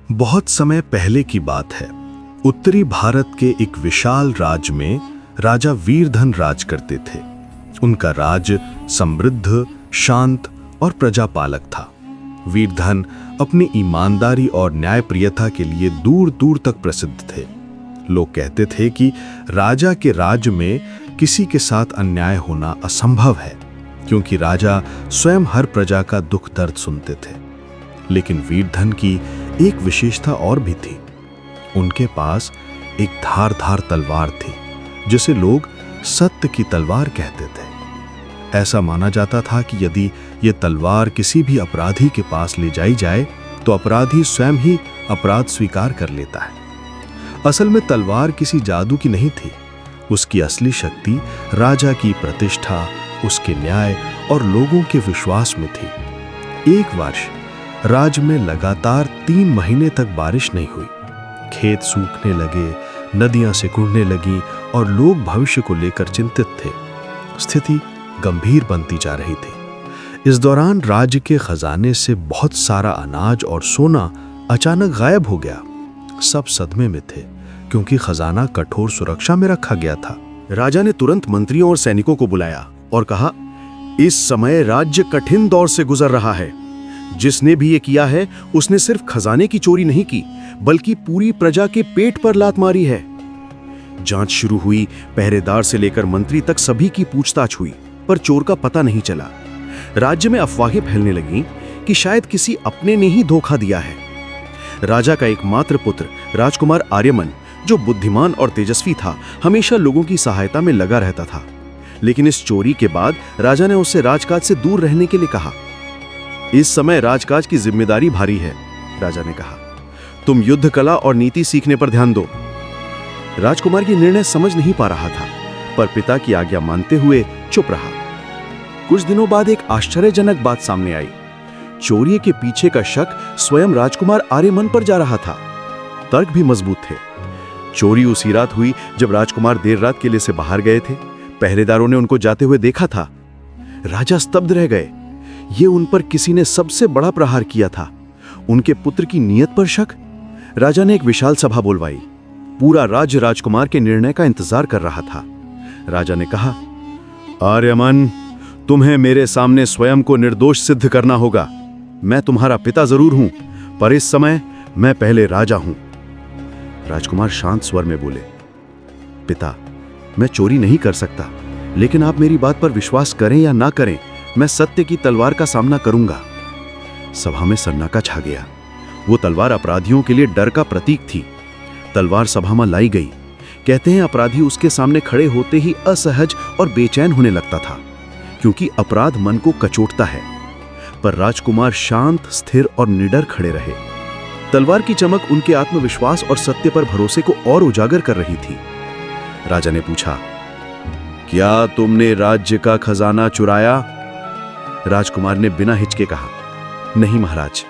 बहुत समय पहले की बात है। उत्तरी भारत के एक विशाल राज्य में राजा वीरधन राज करते थे। उनका राज्य समृद्ध, शांत और प्रजापालक था। वीरधन अपनी ईमानदारी और न्यायप्रियता के लिए दूर दूर तक प्रसिद्ध थे। लोग कहते थे कि राजा के राज्य में किसी के साथ अन्याय होना असंभव है, क्योंकि राजा स्वयं हर प्रजा का दुख दर्द सुनते थे। लेकिन वीरधन की एक विशेषता और भी थी। उनके पास एक धारदार तलवार थी, जिसे लोग सत्य की तलवार कहते थे। ऐसा माना जाता था कि यदि ये तलवार किसी भी अपराधी के पास ले जाई जाए तो अपराधी स्वयं ही अपराध स्वीकार कर लेता है। असल में तलवार किसी जादू की नहीं थी। उसकी असली शक्ति राजा की प्रतिष्ठा, उसके न्याय और लोगों के विश्वास में थी। एक वर्ष राज्य में लगातार 3 महीने तक बारिश नहीं हुई। खेत सूखने लगे, नदियां सिकुड़ने लगी और लोग भविष्य को लेकर चिंतित थे। स्थिति गंभीर बनती जा रही थी। इस दौरान राज्य के खजाने से बहुत सारा अनाज और सोना अचानक गायब हो गया। सब सदमे में थे, क्योंकि खजाना कठोर सुरक्षा में रखा गया था। राजा ने तुरंत मंत्रियों और सैनिकों को बुलाया और कहा, इस समय राज्य कठिन दौर से गुजर रहा है। जिसने भी ये किया है उसने सिर्फ खजाने की चोरी नहीं की, बल्कि पूरी प्रजा के पेट पर लात मारी है। जांच शुरू हुई। पहरेदार से लेकर मंत्री तक सभी की पूछताछ हुई, पर चोर का पता नहीं चला। राज्य में अफवाहें फैलने लगीं कि शायद किसी अपने ने ही धोखा दिया है। राजा का एकमात्र पुत्र राजकुमार आर्यमन, जो बुद्धिमान और तेजस्वी था, हमेशा लोगों की सहायता में लगा रहता था। लेकिन इस चोरी के बाद राजा ने उससे राजकाज से दूर रहने के लिए कहा। इस समय राजकाज की जिम्मेदारी भारी है, राजा ने कहा। तुम युद्ध कला और नीति सीखने पर ध्यान दो। राजकुमार ये निर्णय समझ नहीं पा रहा था, पर पिता की आज्ञा मानते हुए चुप रहा। कुछ दिनों बाद एक आश्चर्यजनक बात सामने आई। चोरी के पीछे का शक स्वयं राजकुमार आर्यमन पर जा रहा था। तर्क भी मजबूत थे। चोरी उसी रात हुई जब राजकुमार देर रात किले से बाहर गए थे। पहरेदारों ने उनको जाते हुए देखा था। राजा स्तब्ध रह गए। ये उन पर किसी ने सबसे बड़ा प्रहार किया था। उनके पुत्र की नीयत पर शक। राजा ने एक विशाल सभा बुलवाई। पूरा राज्य राजकुमार के निर्णय का इंतजार कर रहा था। राजा ने कहा, आर्यमन, तुम्हें मेरे सामने स्वयं को निर्दोष सिद्ध करना होगा। मैं तुम्हारा पिता जरूर हूं, पर इस समय मैं पहले राजा हूं। राजकुमार शांत स्वर में बोले, पिता, मैं चोरी नहीं कर सकता, लेकिन आप मेरी बात पर विश्वास करें या ना करें, मैं सत्य की तलवार का सामना करूंगा। सभा में सन्नाटा छा गया। वो तलवार अपराधियों के लिए डर का प्रतीक थी। तलवार सभा में लाई गई। कहते हैं अपराधी उसके सामने खड़े होते ही असहज और बेचैन होने लगता था, क्योंकि अपराध मन को कचोटता है। पर राजकुमार शांत, स्थिर और निडर खड़े रहे। तलवार की चमक उनके आत्मविश्वास और सत्य पर भरोसे को और उजागर कर रही थी। राजा ने पूछा, क्या तुमने राज्य का खजाना चुराया? राजकुमार ने बिना हिचके कहा, नहीं महाराज,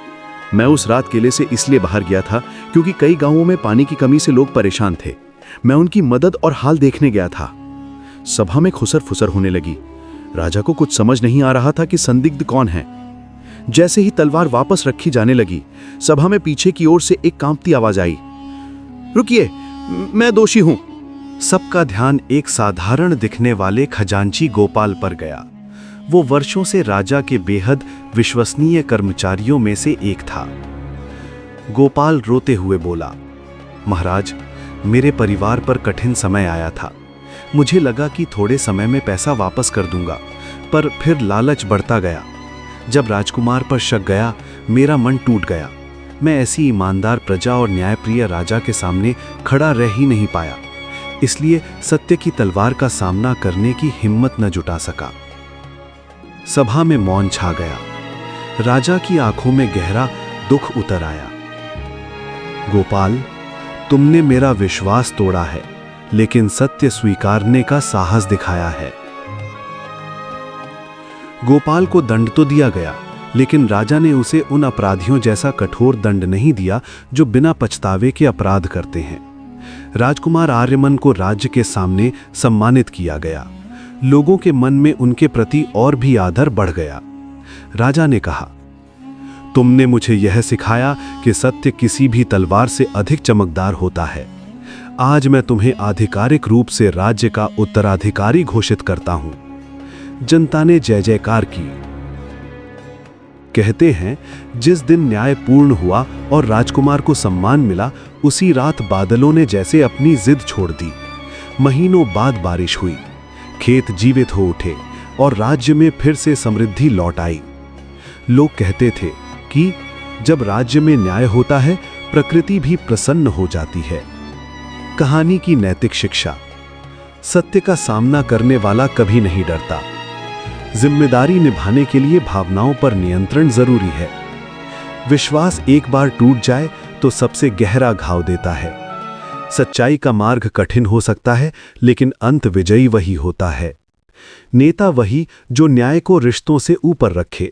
मैं उस रात किले से इसलिए बाहर गया था क्योंकि कई गांवों में पानी की कमी से लोग परेशान थे। मैं उनकी मदद और हाल देखने गया था। सभा में खुसर फुसर होने लगी। राजा को कुछ समझ नहीं आ रहा था कि संदिग्ध कौन है। जैसे ही तलवार वापस रखी जाने लगी, सभा में पीछे की ओर से एक कांपती आवाज आई, रुकिए, मैं दोषी हूं। सबका ध्यान एक साधारण दिखने वाले खजांची गोपाल पर गया। वो वर्षों से राजा के बेहद विश्वसनीय कर्मचारियों में से एक था। गोपाल रोते हुए बोला, महाराज, मेरे परिवार पर कठिन समय आया था। मुझे लगा कि थोड़े समय में पैसा वापस कर दूंगा, पर फिर लालच बढ़ता गया। जब राजकुमार पर शक गया, मेरा मन टूट गया। मैं ऐसी ईमानदार प्रजा और न्यायप्रिय राजा के सामने खड़ा रह ही नहीं पाया, इसलिए सत्य की तलवार का सामना करने की हिम्मत न जुटा सका। सभा में मौन छा गया। राजा की आंखों में गहरा दुख उतर आया। गोपाल, तुमने मेरा विश्वास तोड़ा है, लेकिन सत्य स्वीकारने का साहस दिखाया है। गोपाल को दंड तो दिया गया, लेकिन राजा ने उसे उन अपराधियों जैसा कठोर दंड नहीं दिया जो बिना पछतावे के अपराध करते हैं। राजकुमार आर्यमन को राज्य के सामने सम्मानित किया गया। लोगों के मन में उनके प्रति और भी आदर बढ़ गया। राजा ने कहा, तुमने मुझे यह सिखाया कि सत्य किसी भी तलवार से अधिक चमकदार होता है। आज मैं तुम्हें आधिकारिक रूप से राज्य का उत्तराधिकारी घोषित करता हूं। जनता ने जय जयकार की। कहते हैं, जिस दिन न्याय पूर्ण हुआ और राजकुमार को सम्मान मिला, उसी रात बादलों ने जैसे अपनी जिद छोड़ दी। महीनों बाद बारिश हुई, खेत जीवित हो उठे और राज्य में फिर से समृद्धि लौट आई। लोग कहते थे कि जब राज्य में न्याय होता है, प्रकृति भी प्रसन्न हो जाती है। कहानी की नैतिक शिक्षा। सत्य का सामना करने वाला कभी नहीं डरता। जिम्मेदारी निभाने के लिए भावनाओं पर नियंत्रण जरूरी है। विश्वास एक बार टूट जाए तो सबसे गहरा घाव देता है। सच्चाई का मार्ग कठिन हो सकता है, लेकिन अंत विजयी वही होता है। नेता वही जो न्याय को रिश्तों से ऊपर रखे,